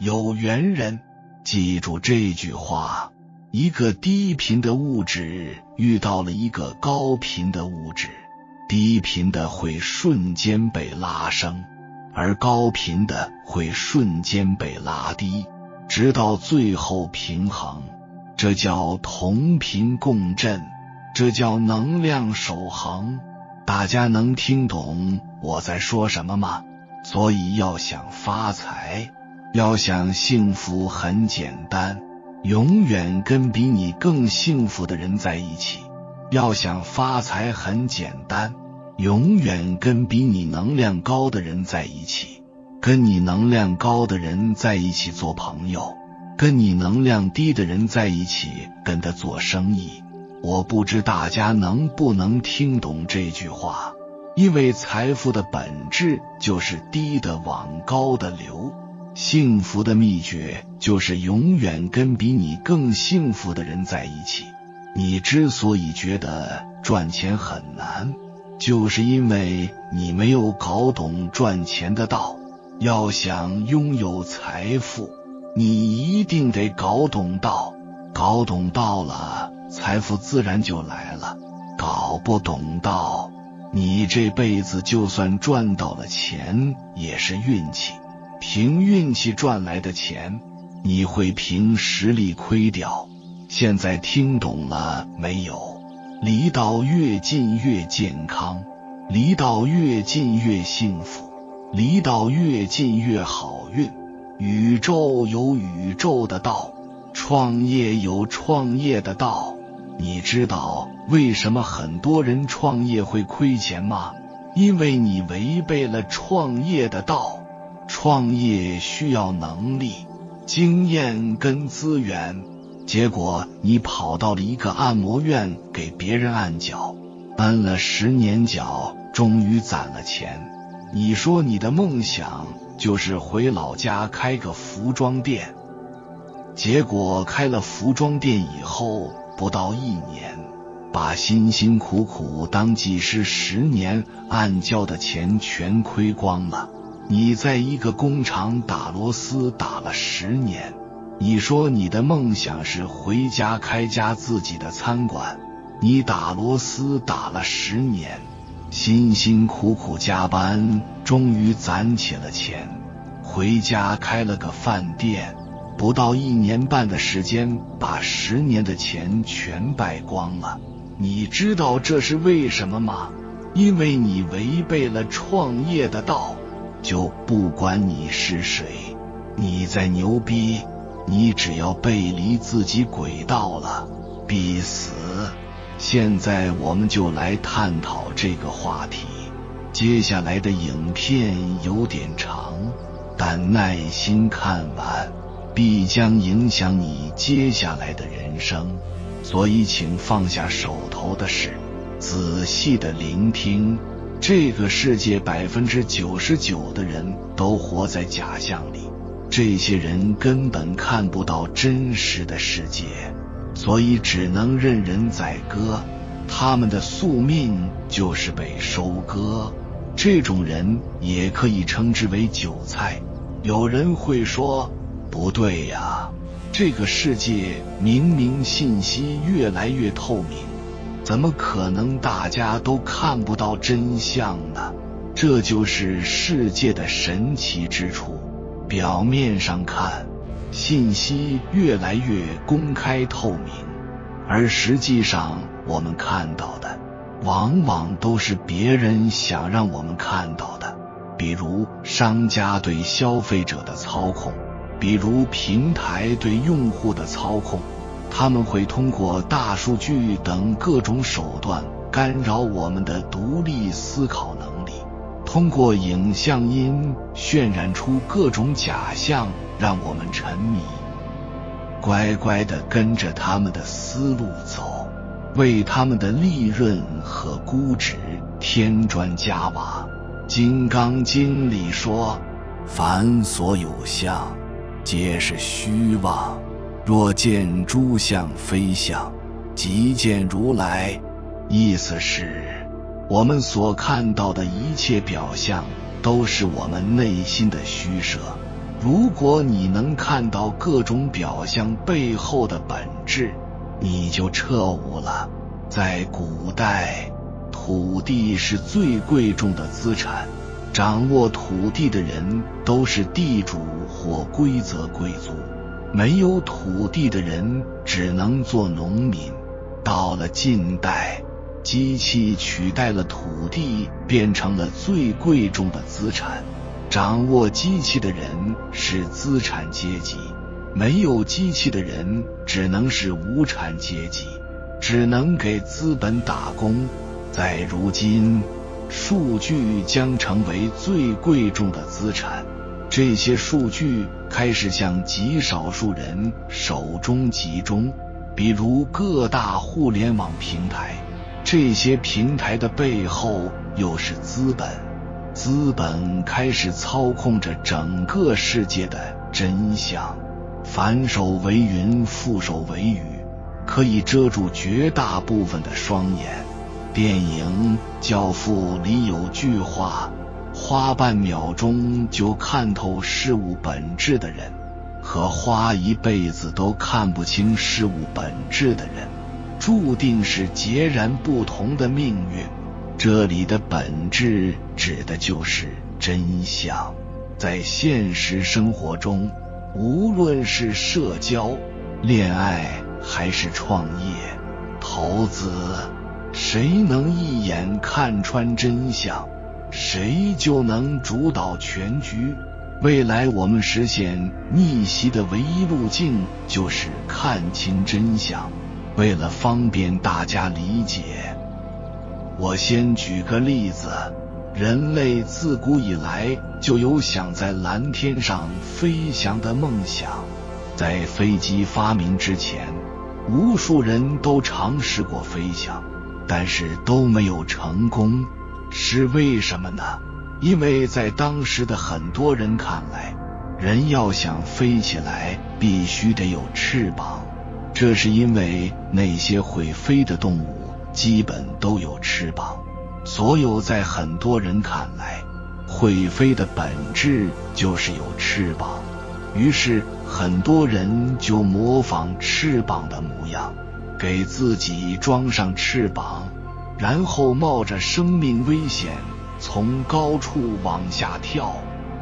有缘人。记住这句话，一个低频的物质遇到了一个高频的物质，低频的会瞬间被拉升，而高频的会瞬间被拉低，直到最后平衡。这叫同频共振，这叫能量守恒。大家能听懂我在说什么吗？所以要想发财，要想幸福很简单，永远跟比你更幸福的人在一起。要想发财很简单，永远跟比你能量高的人在一起。跟你能量高的人在一起做朋友，跟你能量低的人在一起跟他做生意。我不知大家能不能听懂这句话，因为财富的本质就是低的往高的流。幸福的秘诀就是永远跟比你更幸福的人在一起。你之所以觉得赚钱很难，就是因为你没有搞懂赚钱的道。要想拥有财富，你一定得搞懂道，搞懂道了，财富自然就来了。搞不懂道，你这辈子就算赚到了钱，也是运气。凭运气赚来的钱，你会凭实力亏掉。现在听懂了没有？离道越近越健康，离道越近越幸福，离道越近越好运。宇宙有宇宙的道，创业有创业的道。你知道为什么很多人创业会亏钱吗？因为你违背了创业的道。创业需要能力、经验跟资源，结果你跑到了一个按摩院给别人按脚，按了10年脚，终于攒了钱。你说你的梦想就是回老家开个服装店，结果开了服装店以后不到1年，把辛辛苦苦当技师10年按教的钱全亏光了。你在一个工厂打螺丝打了10年，你说你的梦想是回家开家自己的餐馆，你打螺丝打了10年，辛辛苦苦加班，终于攒起了钱，回家开了个饭店，不到1年半的时间，把10年的钱全败光了。你知道这是为什么吗？因为你违背了创业的道。就不管你是谁，你再牛逼，你只要背离自己轨道了，必死。现在我们就来探讨这个话题。接下来的影片有点长，但耐心看完，必将影响你接下来的人生。所以请放下手头的事，仔细的聆听。这个世界99%的人都活在假象里，这些人根本看不到真实的世界，所以只能任人宰割。他们的宿命就是被收割。这种人也可以称之为韭菜。有人会说，不对呀，这个世界明明信息越来越透明，怎么可能大家都看不到真相呢？这就是世界的神奇之处。表面上看，信息越来越公开透明，而实际上我们看到的往往都是别人想让我们看到的。比如商家对消费者的操控，比如平台对用户的操控，他们会通过大数据等各种手段干扰我们的独立思考能力，通过影像音渲染出各种假象，让我们沉迷。乖乖地跟着他们的思路走，为他们的利润和估值添砖加瓦。金刚经里说，凡所有相，皆是虚妄。若见诸相非相，即见如来。意思是，我们所看到的一切表象都是我们内心的虚设。如果你能看到各种表象背后的本质，你就彻悟了。在古代，土地是最贵重的资产，掌握土地的人都是地主或规则贵族，没有土地的人只能做农民。到了近代，机器取代了土地，变成了最贵重的资产。掌握机器的人是资产阶级，没有机器的人只能是无产阶级，只能给资本打工。在如今，数据将成为最贵重的资产，这些数据开始向极少数人手中集中，比如各大互联网平台。这些平台的背后又是资本，资本开始操控着整个世界的真相。反手为云，覆手为雨，可以遮住绝大部分的双眼。电影《教父》里有句话，花半秒钟就看透事物本质的人，和花一辈子都看不清事物本质的人，注定是截然不同的命运。这里的本质指的就是真相。在现实生活中，无论是社交、恋爱还是创业、投资，谁能一眼看穿真相，谁就能主导全局。未来我们实现逆袭的唯一路径就是看清真相。为了方便大家理解，我先举个例子。人类自古以来就有想在蓝天上飞翔的梦想。在飞机发明之前，无数人都尝试过飞翔，但是都没有成功。是为什么呢？因为在当时的很多人看来，人要想飞起来必须得有翅膀。这是因为那些会飞的动物基本都有翅膀，所有在很多人看来，会飞的本质就是有翅膀。于是很多人就模仿翅膀的模样，给自己装上翅膀，然后冒着生命危险从高处往下跳，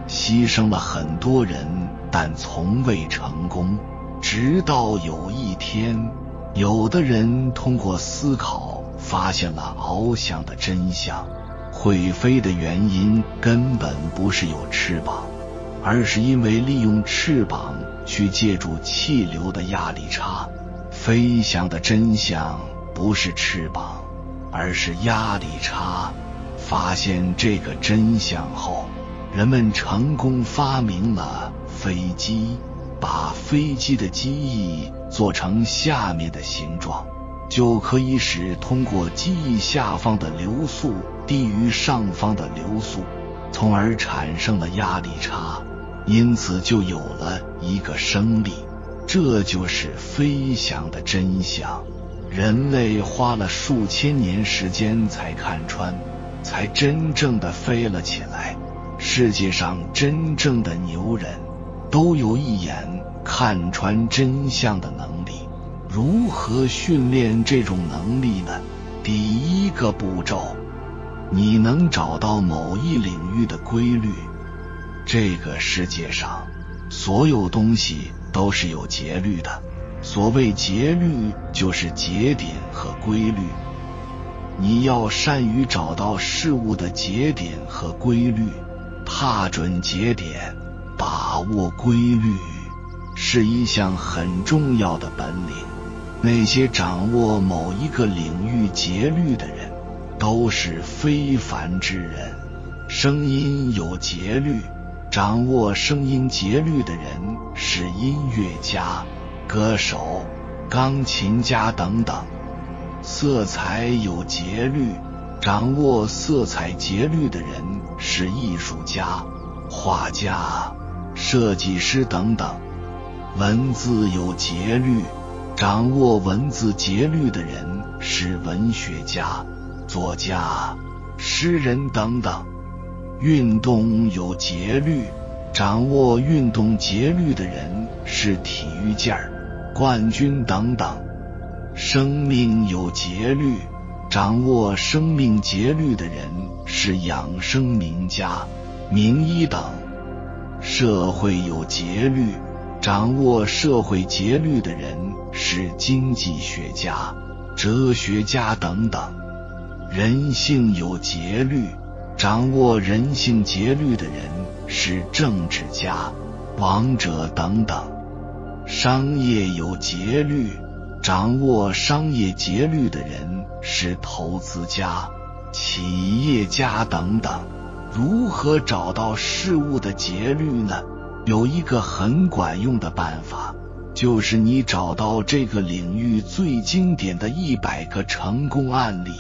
牺牲了很多人，但从未成功。直到有一天，有的人通过思考发现了翱翔的真相。会飞的原因根本不是有翅膀，而是因为利用翅膀去借助气流的压力差。飞翔的真相不是翅膀，而是压力差。发现这个真相后，人们成功发明了飞机，把飞机的机翼做成下面的形状，就可以使通过机翼下方的流速低于上方的流速，从而产生了压力差，因此就有了一个升力。这就是飞翔的真相。人类花了数千年时间才看穿，才真正的飞了起来。世界上真正的牛人都有一眼看穿真相的能力。如何训练这种能力呢？第一个步骤，你能找到某一领域的规律。这个世界上所有东西都是有节律的，所谓节律就是节点和规律。你要善于找到事物的节点和规律，踏准节点，把握规律，是一项很重要的本领。那些掌握某一个领域节律的人，都是非凡之人。声音有节律，掌握声音节律的人是音乐家、歌手、钢琴家等等。色彩有节律，掌握色彩节律的人是艺术家、画家、设计师等等。文字有节律，掌握文字节律的人是文学家、作家、诗人等等。运动有节律，掌握运动节律的人是体育健儿、冠军等等。生命有节律，掌握生命节律的人是养生名家、名医等。社会有节律，掌握社会节律的人是经济学家、哲学家等等。人性有节律，掌握人性节律的人是政治家、王者等等。商业有节律，掌握商业节律的人是投资家、企业家等等。如何找到事物的节律呢？有一个很管用的办法，就是你找到这个领域最经典的100个成功案例，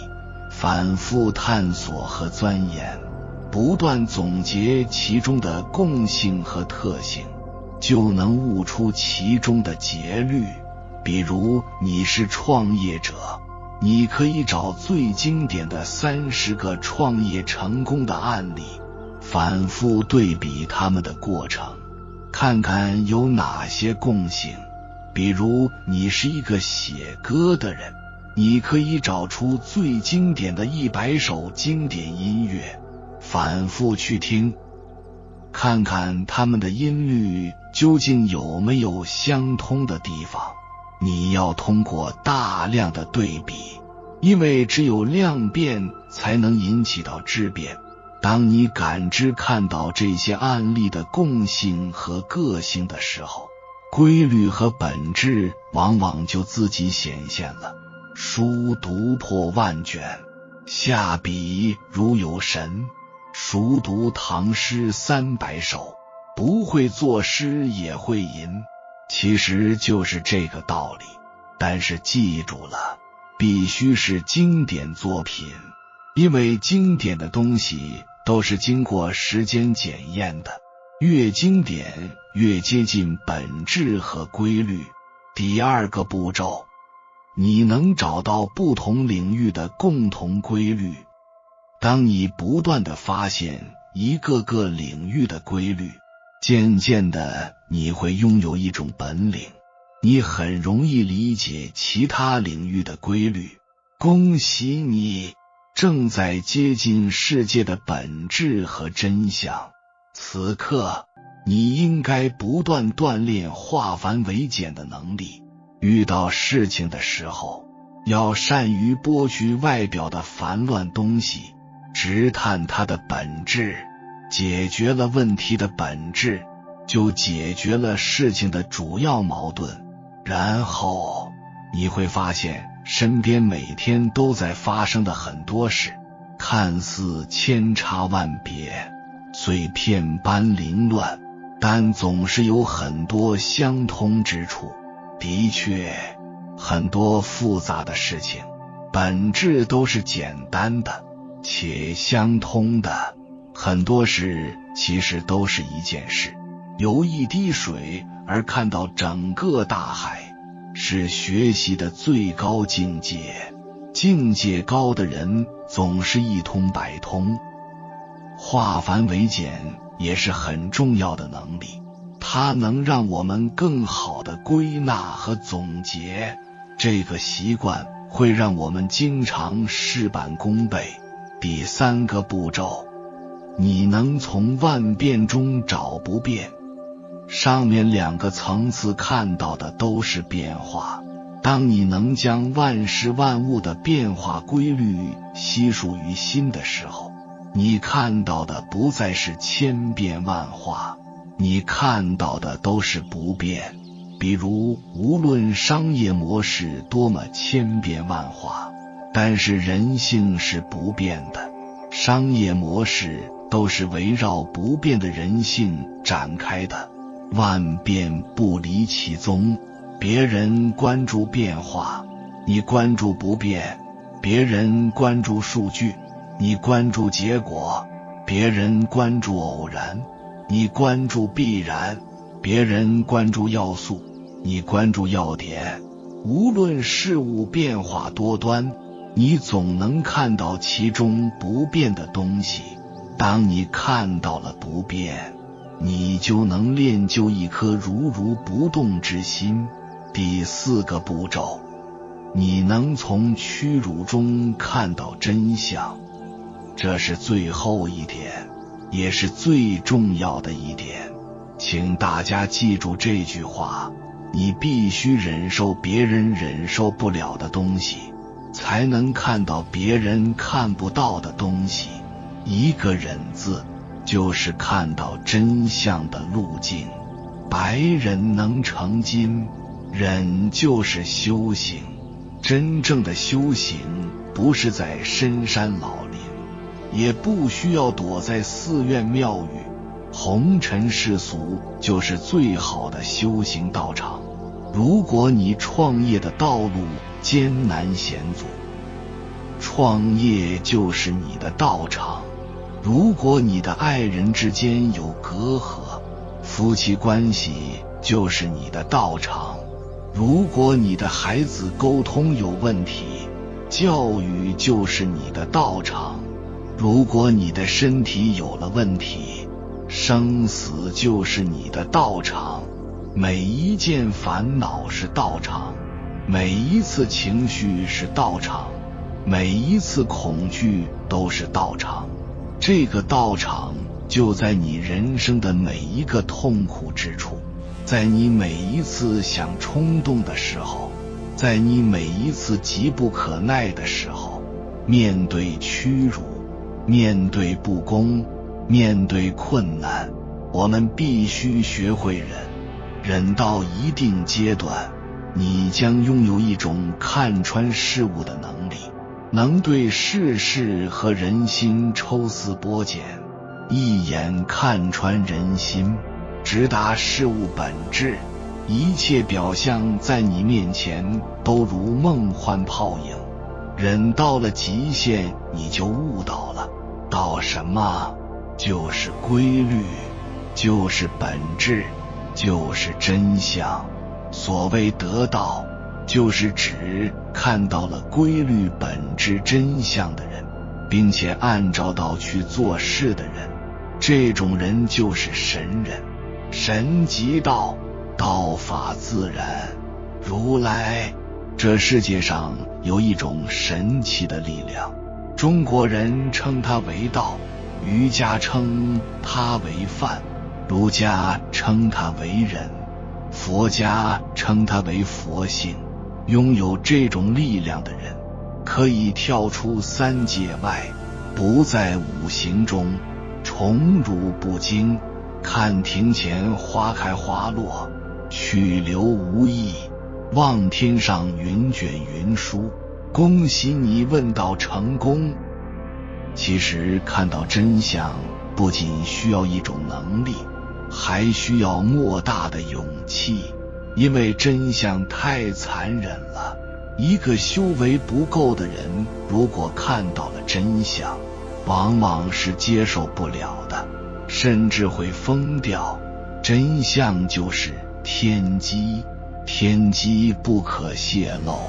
反复探索和钻研，不断总结其中的共性和特性，就能悟出其中的节律。比如你是创业者，你可以找最经典的30个创业成功的案例，反复对比他们的过程，看看有哪些共性。比如你是一个写歌的人，你可以找出最经典的100首经典音乐，反复去听，看看他们的音律究竟有没有相通的地方。你要通过大量的对比，因为只有量变才能引起到质变。当你感知看到这些案例的共性和个性的时候，规律和本质往往就自己显现了。书读破万卷，下笔如有神。熟读唐诗300首，不会作诗也会吟。其实就是这个道理，但是记住了，必须是经典作品，因为经典的东西都是经过时间检验的，越经典越接近本质和规律。第2个步骤，你能找到不同领域的共同规律。当你不断地发现一个个领域的规律，渐渐的你会拥有一种本领，你很容易理解其他领域的规律。恭喜你，正在接近世界的本质和真相。此刻，你应该不断锻炼化繁为简的能力。遇到事情的时候，要善于剥去外表的烦乱东西，直探它的本质。解决了问题的本质，就解决了事情的主要矛盾。然后你会发现身边每天都在发生的很多事，看似千差万别，碎片般凌乱，但总是有很多相通之处。的确，很多复杂的事情本质都是简单的且相通的。很多事其实都是一件事，由一滴水而看到整个大海，是学习的最高境界。境界高的人总是一通百通。化繁为简也是很重要的能力，它能让我们更好地归纳和总结。这个习惯会让我们经常事半功倍。第3个步骤，你能从万变中找不变。上面2个层次看到的都是变化，当你能将万事万物的变化规律悉数于心的时候，你看到的不再是千变万化，你看到的都是不变。比如无论商业模式多么千变万化，但是人性是不变的。商业模式都是围绕不变的人性展开的，万变不离其宗。别人关注变化，你关注不变；别人关注数据，你关注结果；别人关注偶然，你关注必然；别人关注要素，你关注要点。无论事物变化多端，你总能看到其中不变的东西。当你看到了不变，你就能练就一颗如如不动之心。第4个步骤，你能从屈辱中看到真相，这是最后一点，也是最重要的一点。请大家记住这句话，你必须忍受别人忍受不了的东西，才能看到别人看不到的东西。一个忍字，就是看到真相的路径。白忍能成金，忍就是修行。真正的修行不是在深山老林，也不需要躲在寺院庙宇，红尘世俗就是最好的修行道场。如果你创业的道路艰难险阻，创业就是你的道场。如果你的爱人之间有隔阂，夫妻关系就是你的道场。如果你的孩子沟通有问题，教育就是你的道场。如果你的身体有了问题，生死就是你的道场。每一件烦恼是道场，每一次情绪是道场，每一次恐惧都是道场。这个道场就在你人生的每一个痛苦之处，在你每一次想冲动的时候，在你每一次急不可耐的时候，面对屈辱，面对不公，面对困难，我们必须学会忍。忍到一定阶段，你将拥有一种看穿事物的能力，能对世事和人心抽丝剥茧，一眼看穿人心，直达事物本质。一切表象在你面前都如梦幻泡影。忍到了极限，你就悟到了，道什么？就是规律，就是本质，就是真相。所谓得道，就是指看到了规律本质真相的人，并且按照道去做事的人。这种人就是神人。神即道，道法自然。如来，这世界上有一种神奇的力量，中国人称它为道，瑜伽称它为梵，儒家称它为忍，佛家称它为佛性。拥有这种力量的人，可以跳出三界外，不在五行中，宠辱不惊，看庭前花开花落，去留无意，望天上云卷云舒。恭喜你问道成功。其实看到真相不仅需要一种能力，还需要莫大的勇气，因为真相太残忍了。一个修为不够的人，如果看到了真相，往往是接受不了的，甚至会疯掉。真相就是天机，天机不可泄露。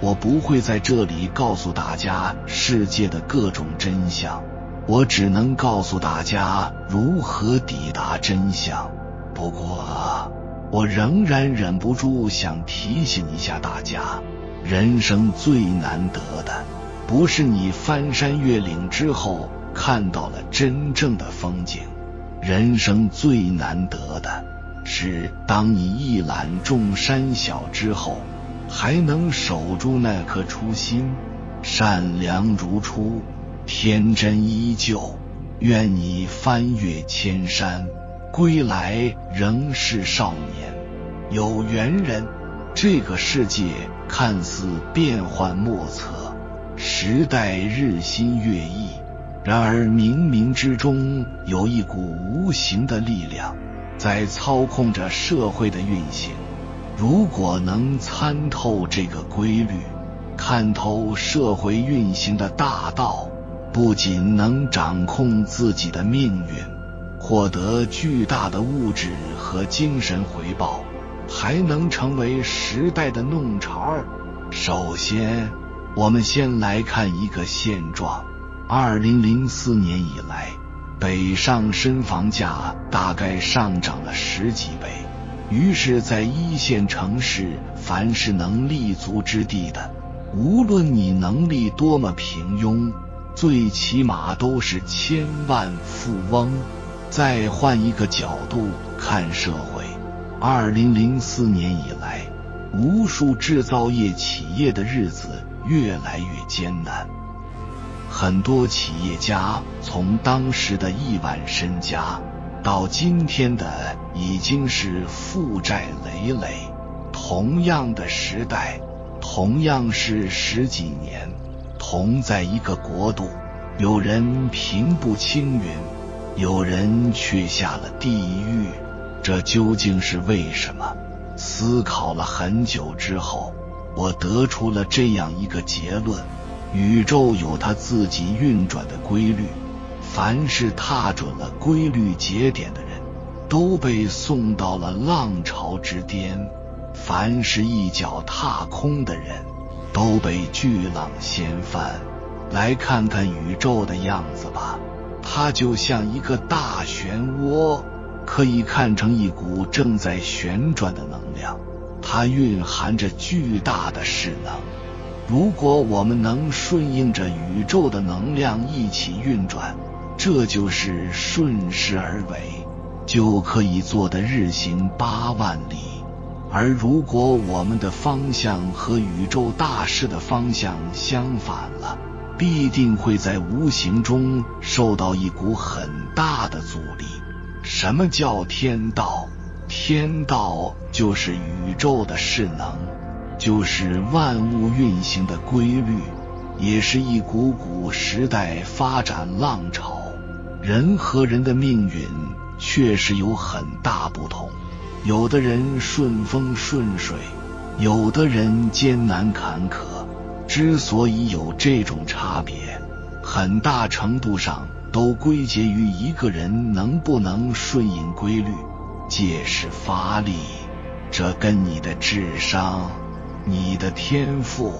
我不会在这里告诉大家世界的各种真相，我只能告诉大家如何抵达真相。不过我仍然忍不住想提醒一下大家，人生最难得的，不是你翻山越岭之后看到了真正的风景，人生最难得的是当你一览众山小之后，还能守住那颗初心，善良如初，天真依旧。愿你翻越千山，归来仍是少年。有缘人，这个世界看似变幻莫测，时代日新月异，然而冥冥之中有一股无形的力量在操控着社会的运行。如果能参透这个规律，看透社会运行的大道，不仅能掌控自己的命运，获得巨大的物质和精神回报，还能成为时代的弄潮儿。首先，我们先来看一个现状。2004年以来，北上深房价大概上涨了10几倍，于是在一线城市，凡是能立足之地的，无论你能力多么平庸，最起码都是千万富翁。再换一个角度看社会，2004年以来，无数制造业企业的日子越来越艰难。很多企业家从当时的亿万身家，到今天的已经是负债累累。同样的时代，同样是10几年，同在一个国度，有人平步青云，有人却下了地狱，这究竟是为什么？思考了很久之后，我得出了这样一个结论：宇宙有它自己运转的规律，凡是踏准了规律节点的人，都被送到了浪潮之巅；凡是一脚踏空的人，都被巨浪掀翻。来看看宇宙的样子吧，它就像一个大漩涡，可以看成一股正在旋转的能量，它蕴含着巨大的势能。如果我们能顺应着宇宙的能量一起运转，这就是顺势而为，就可以做得日行8万里。而如果我们的方向和宇宙大势的方向相反了，必定会在无形中受到一股很大的阻力。什么叫天道？天道就是宇宙的势能，就是万物运行的规律，也是一股股时代发展浪潮。人和人的命运确实有很大不同，有的人顺风顺水，有的人艰难坎坷。之所以有这种差别，很大程度上都归结于一个人能不能顺应规律，借势发力。这跟你的智商、你的天赋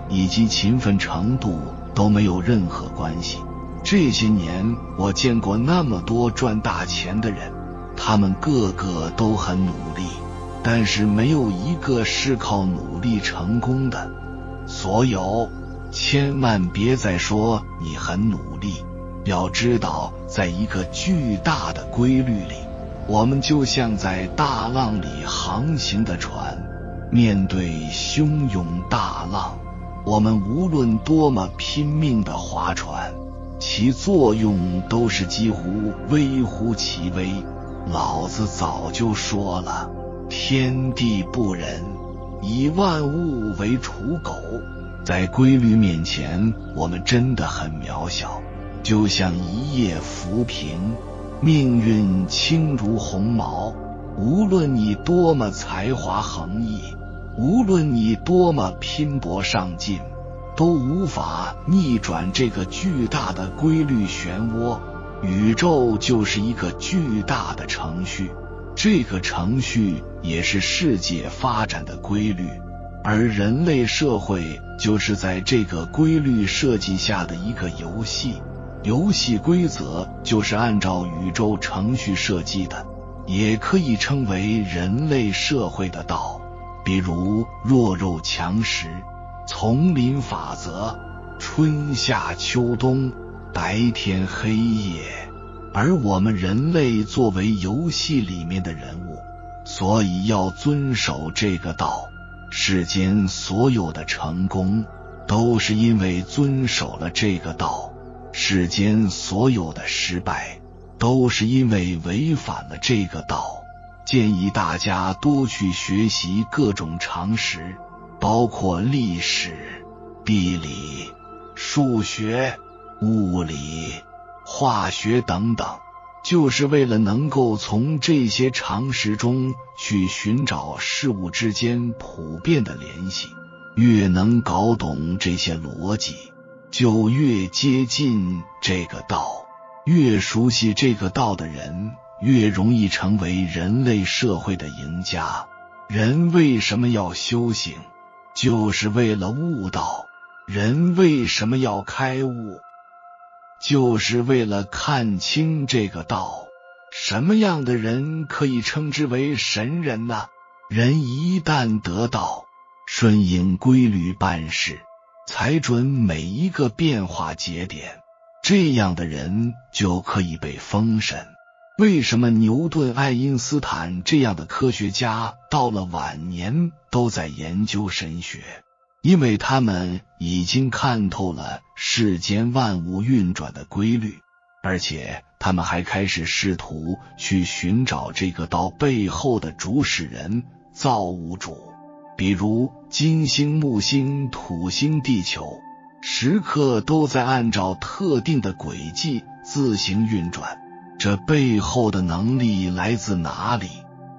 以及勤奋程度都没有任何关系。这些年我见过那么多赚大钱的人，他们个个都很努力，但是没有一个是靠努力成功的。所有千万别再说你很努力，要知道在一个巨大的规律里，我们就像在大浪里航行的船，面对汹涌大浪，我们无论多么拼命的划船，其作用都是几乎微乎其微。老子早就说了，天地不仁，以万物为刍狗。在规律面前，我们真的很渺小，就像一叶浮萍，命运轻如鸿毛。无论你多么才华横溢，无论你多么拼搏上进，都无法逆转这个巨大的规律漩涡。宇宙就是一个巨大的程序，这个程序也是世界发展的规律，而人类社会就是在这个规律设计下的一个游戏。游戏规则就是按照宇宙程序设计的，也可以称为人类社会的道，比如弱肉强食、丛林法则、春夏秋冬、白天黑夜。而我们人类作为游戏里面的人物，所以要遵守这个道。世间所有的成功都是因为遵守了这个道，世间所有的失败都是因为违反了这个道。建议大家多去学习各种常识，包括历史、地理、数学、物理、化学等等，就是为了能够从这些常识中去寻找事物之间普遍的联系。越能搞懂这些逻辑，就越接近这个道。越熟悉这个道的人，越容易成为人类社会的赢家。人为什么要修行？就是为了悟道。人为什么要开悟？就是为了看清这个道。什么样的人可以称之为神人呢？人一旦得道，顺应规律办事，踩准每一个变化节点，这样的人就可以被封神。为什么牛顿、爱因斯坦这样的科学家到了晚年都在研究神学？因为他们已经看透了世间万物运转的规律，而且他们还开始试图去寻找这个道背后的主使人、造物主。比如金星、木星、土星、地球，时刻都在按照特定的轨迹自行运转。这背后的能力来自哪里？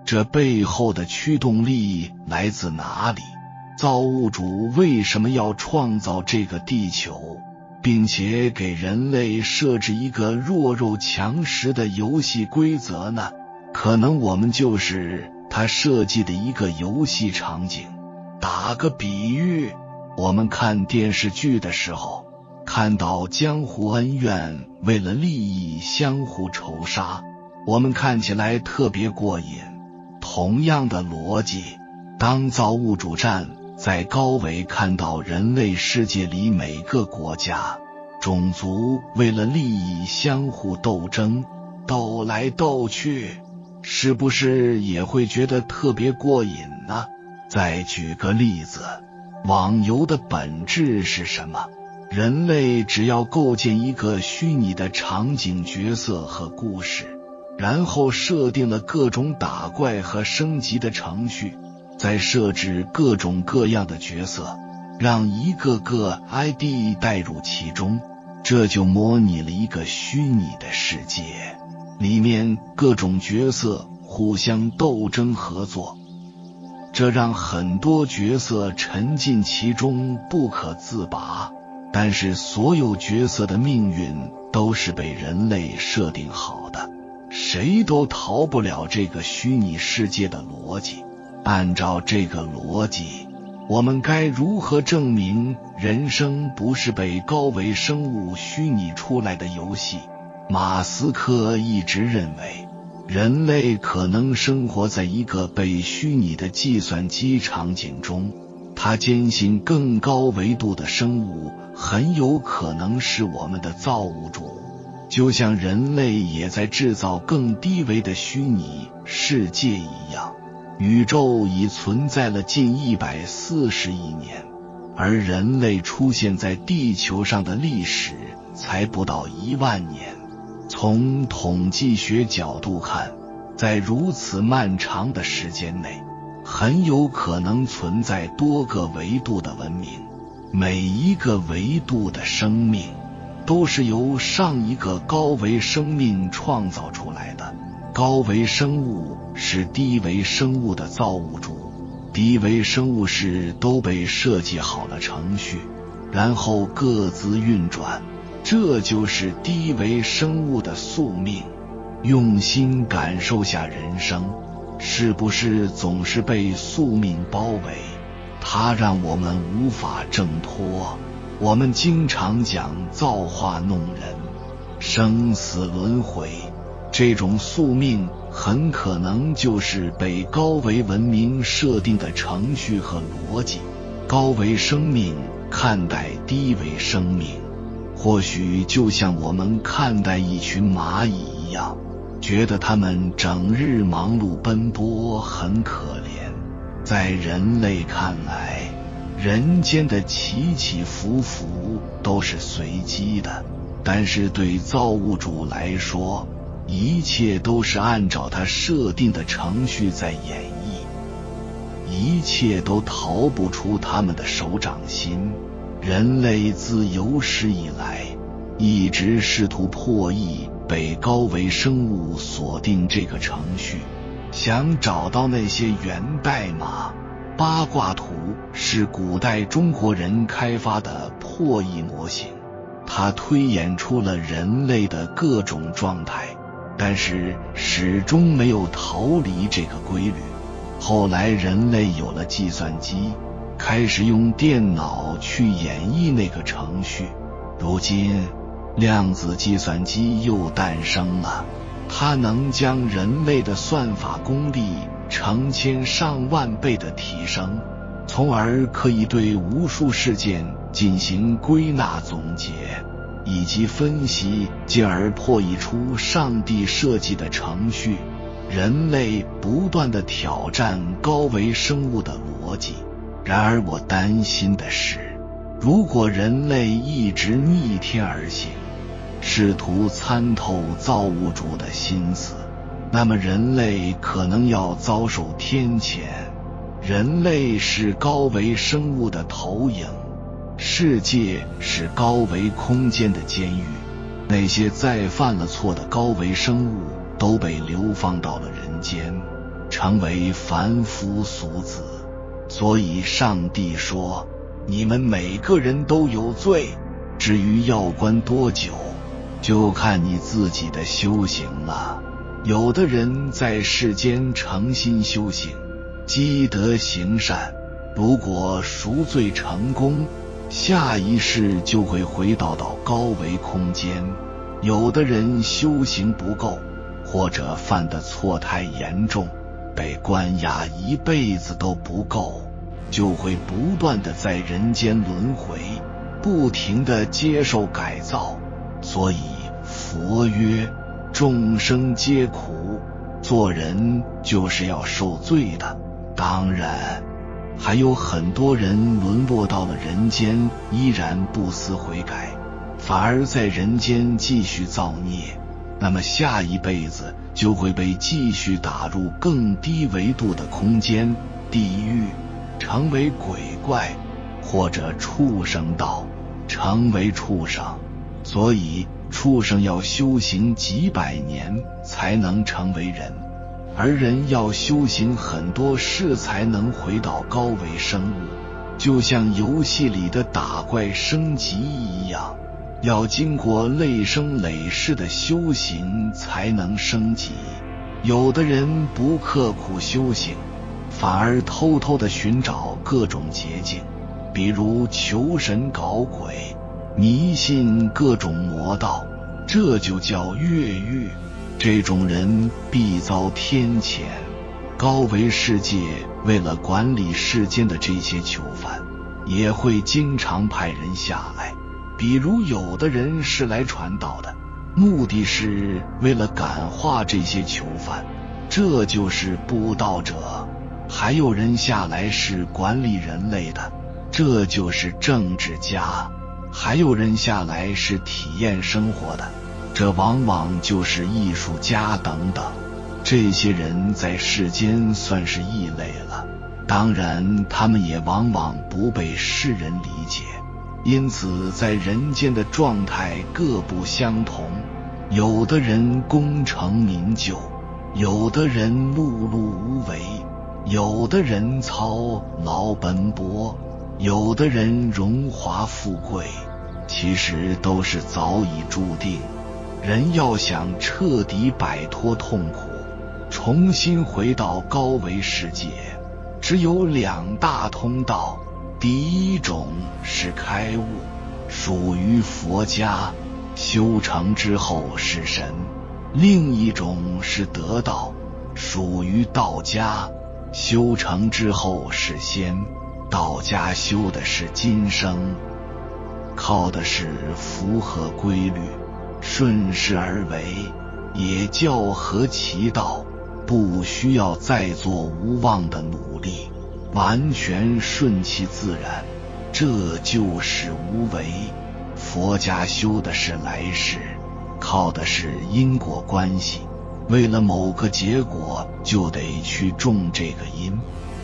这背后的驱动力来自哪里？造物主为什么要创造这个地球，并且给人类设置一个弱肉强食的游戏规则呢？可能我们就是他设计的一个游戏场景。打个比喻，我们看电视剧的时候，看到江湖恩怨为了利益相互仇杀，我们看起来特别过瘾。同样的逻辑，当造物主站在高维看到人类世界里每个国家、种族为了利益相互斗争，斗来斗去，是不是也会觉得特别过瘾呢？再举个例子，网游的本质是什么？人类只要构建一个虚拟的场景、角色和故事，然后设定了各种打怪和升级的程序，再设置各种各样的角色，让一个个 ID 带入其中，这就模拟了一个虚拟的世界，里面各种角色互相斗争合作，这让很多角色沉浸其中不可自拔。但是所有角色的命运都是被人类设定好的，谁都逃不了这个虚拟世界的逻辑。按照这个逻辑，我们该如何证明人生不是被高维生物虚拟出来的游戏？马斯克一直认为，人类可能生活在一个被虚拟的计算机场景中，他坚信更高维度的生物很有可能是我们的造物主，就像人类也在制造更低维的虚拟世界一样。宇宙已存在了近140亿年，而人类出现在地球上的历史才不到1万年。从统计学角度看，在如此漫长的时间内，很有可能存在多个维度的文明，每一个维度的生命都是由上一个高维生命创造出来的。高维生物是低维生物的造物主，低维生物是都被设计好了程序，然后各自运转，这就是低维生物的宿命。用心感受下人生，是不是总是被宿命包围？它让我们无法挣脱。我们经常讲造化弄人，生死轮回，这种宿命很可能就是被高维文明设定的程序和逻辑。高维生命看待低维生命，或许就像我们看待一群蚂蚁一样，觉得他们整日忙碌奔波很可怜。在人类看来，人间的起起伏伏都是随机的，但是对造物主来说，一切都是按照他设定的程序在演绎，一切都逃不出他们的手掌心。人类自有史以来一直试图破译被高维生物锁定这个程序，想找到那些源代码。八卦图是古代中国人开发的破译模型，它推演出了人类的各种状态，但是始终没有逃离这个规律。后来人类有了计算机，开始用电脑去演绎那个程序。如今量子计算机又诞生了，它能将人类的算法功力成千上万倍的提升，从而可以对无数事件进行归纳总结以及分析，进而破译出上帝设计的程序。人类不断地挑战高维生物的逻辑。然而我担心的是，如果人类一直逆天而行，试图参透造物主的心思，那么人类可能要遭受天谴。人类是高维生物的投影，世界是高维空间的监狱，那些再犯了错的高维生物都被流放到了人间，成为凡夫俗子。所以上帝说，你们每个人都有罪，至于要关多久，就看你自己的修行了。有的人在世间诚心修行，积德行善，如果赎罪成功，下一世就会回到高维空间。有的人修行不够，或者犯的错太严重，被关押一辈子都不够，就会不断地在人间轮回，不停地接受改造。所以佛曰，众生皆苦，做人就是要受罪的。当然还有很多人沦落到了人间，依然不思悔改，反而在人间继续造孽，那么下一辈子就会被继续打入更低维度的空间，地狱，成为鬼怪，或者畜生道，成为畜生。所以畜生要修行几百年才能成为人，而人要修行很多世才能回到高维生物，就像游戏里的打怪升级一样，要经过累生累世的修行才能升级。有的人不刻苦修行，反而偷偷地寻找各种捷径，比如求神搞鬼，迷信各种魔道，这就叫越狱。这种人必遭天谴。高维世界为了管理世间的这些囚犯，也会经常派人下来，比如有的人是来传道的，目的是为了感化这些囚犯，这就是布道者。还有人下来是管理人类的，这就是政治家。还有人下来是体验生活的，这往往就是艺术家等等。这些人在世间算是异类了，当然他们也往往不被世人理解，因此在人间的状态各不相同。有的人功成名就，有的人碌碌无为，有的人操劳奔波，有的人荣华富贵，其实都是早已注定。人要想彻底摆脱痛苦，重新回到高维世界，只有两大通道。第一种是开悟，属于佛家，修成之后是神；另一种是得道，属于道家，修成之后是仙。道家修的是今生，靠的是符合规律，顺势而为，也叫合其道，不需要再做无望的努力，完全顺其自然，这就是无为。佛家修的是来世，靠的是因果关系，为了某个结果就得去种这个因，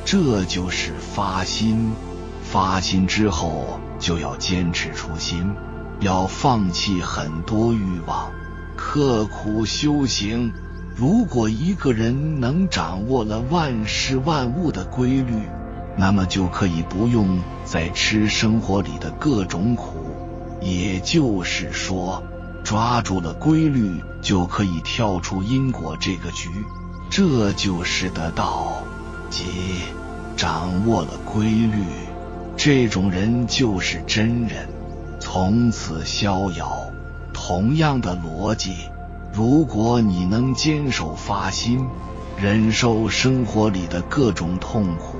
这就是发心。发心之后就要坚持初心，要放弃很多欲望，刻苦修行。如果一个人能掌握了万事万物的规律，那么就可以不用再吃生活里的各种苦，也就是说，抓住了规律就可以跳出因果这个局，这就是得道，即掌握了规律。这种人就是真人，从此逍遥，同样的逻辑，如果你能坚守发心，忍受生活里的各种痛苦，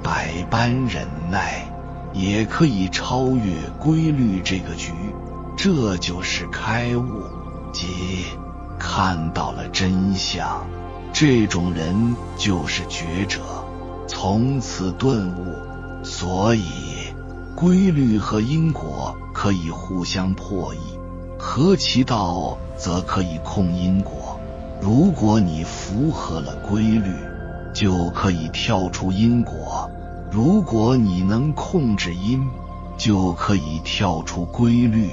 百般忍耐，也可以超越规律这个局。这就是开悟，即看到了真相。这种人就是觉者，从此顿悟。所以规律和因果可以互相破译，合其道则可以控因果。如果你符合了规律，就可以跳出因果；如果你能控制因，就可以跳出规律。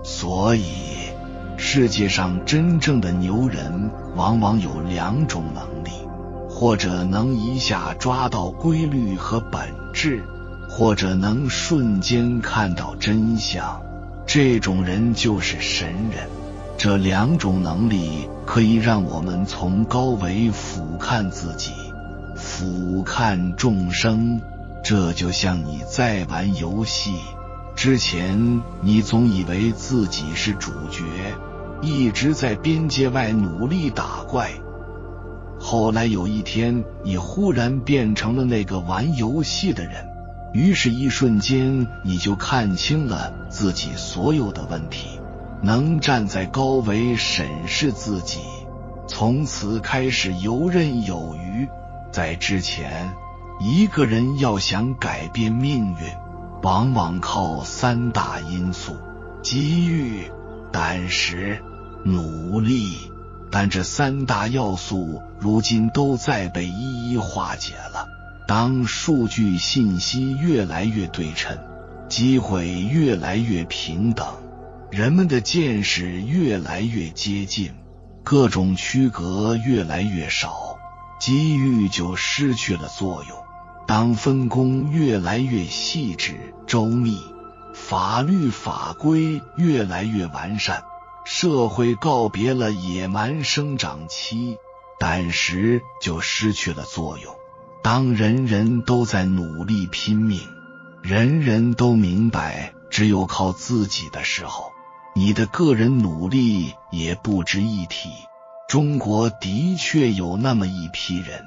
所以世界上真正的牛人往往有2种能力，或者能一下抓到规律和本质，或者能瞬间看到真相。这种人就是神人。这2种能力可以让我们从高维俯瞰自己，俯瞰众生。这就像你在玩游戏之前，你总以为自己是主角，一直在边界外努力打怪。后来有一天，你忽然变成了那个玩游戏的人，于是一瞬间你就看清了自己所有的问题，能站在高维审视自己，从此开始游刃有余。在之前，一个人要想改变命运，往往靠3大因素：机遇、胆识、努力。但这3大要素如今都在被一一化解了。当数据信息越来越对称，机会越来越平等，人们的见识越来越接近，各种区隔越来越少，机遇就失去了作用。当分工越来越细致周密，法律法规越来越完善，社会告别了野蛮生长期，胆识就失去了作用。当人人都在努力拼命，人人都明白只有靠自己的时候，你的个人努力也不值一提。中国的确有那么一批人，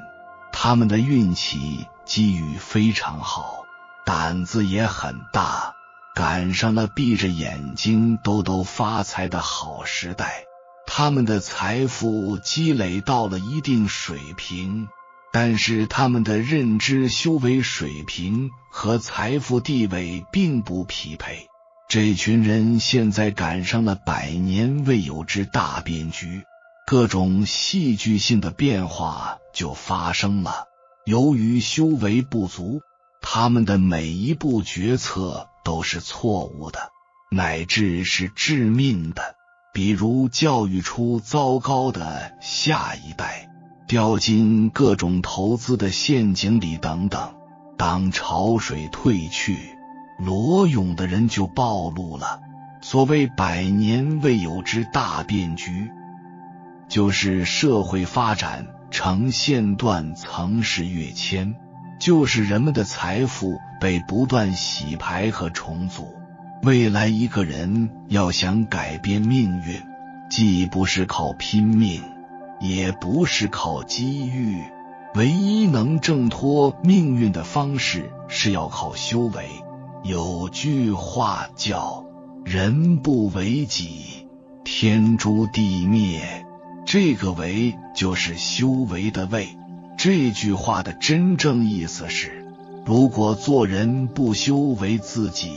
他们的运气机遇非常好，胆子也很大，赶上了闭着眼睛都发财的好时代。他们的财富积累到了一定水平，但是他们的认知修为水平和财富地位并不匹配。这群人现在赶上了100年未有之大变局，各种戏剧性的变化就发生了。由于修为不足，他们的每一步决策都是错误的，乃至是致命的。比如教育出糟糕的下一代，掉进各种投资的陷阱里等等。当潮水退去，裸泳的人就暴露了。所谓100年未有之大变局，就是社会发展呈现段层式跃迁，就是人们的财富被不断洗牌和重组。未来一个人要想改变命运，既不是靠拼命，也不是靠机遇，唯一能挣脱命运的方式是要靠修为。有句话叫人不为己，天诛地灭，这个为就是修为的为。这句话的真正意思是，如果做人不修为自己，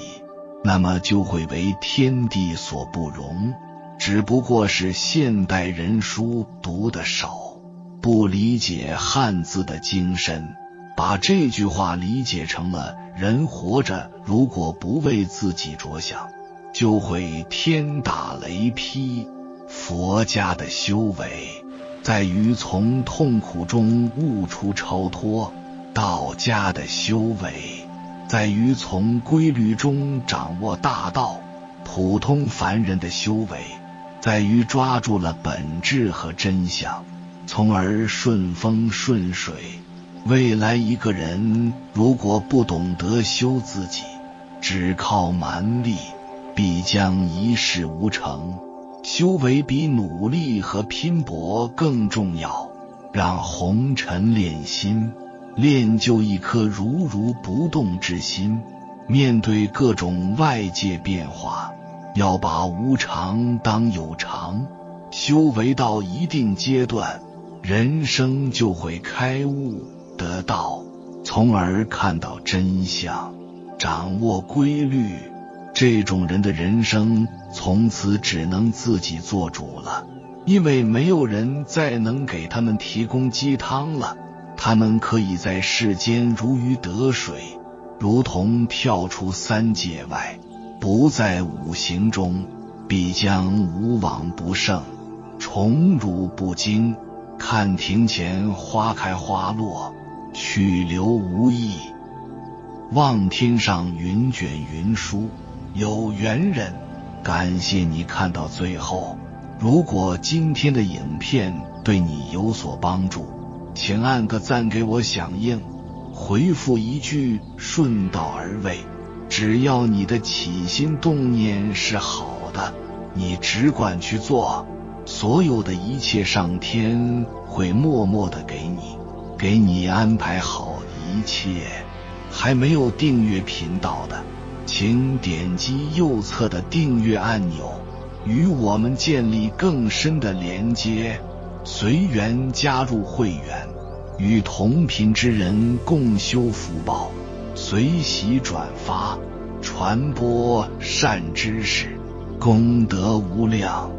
那么就会为天地所不容。只不过是现代人书读得少，不理解汉字的精深，把这句话理解成了人活着如果不为自己着想，就会天打雷劈。佛家的修为在于从痛苦中悟出超脱，道家的修为在于从规律中掌握大道，普通凡人的修为在于抓住了本质和真相，从而顺风顺水。未来一个人如果不懂得修自己，只靠蛮力，必将一事无成。修为比努力和拼搏更重要。让红尘练心，练就一颗如如不动之心。面对各种外界变化，要把无常当有常。修为到一定阶段，人生就会开悟得道，从而看到真相，掌握规律。这种人的人生从此只能自己做主了，因为没有人再能给他们提供鸡汤了。他们可以在世间如鱼得水，如同跳出三界外，不在五行中，必将无往不胜，宠辱不惊。看庭前花开花落，去留无意。望天上云卷云舒，有缘人。感谢你看到最后。如果今天的影片对你有所帮助，请按个赞给我响应，回复一句顺道而为。只要你的起心动念是好的，你只管去做，所有的一切上天会默默地给你安排好一切。还没有订阅频道的，请点击右侧的订阅按钮，与我们建立更深的连接。随缘加入会员，与同频之人共修福报，随喜转发，传播善知识，功德无量。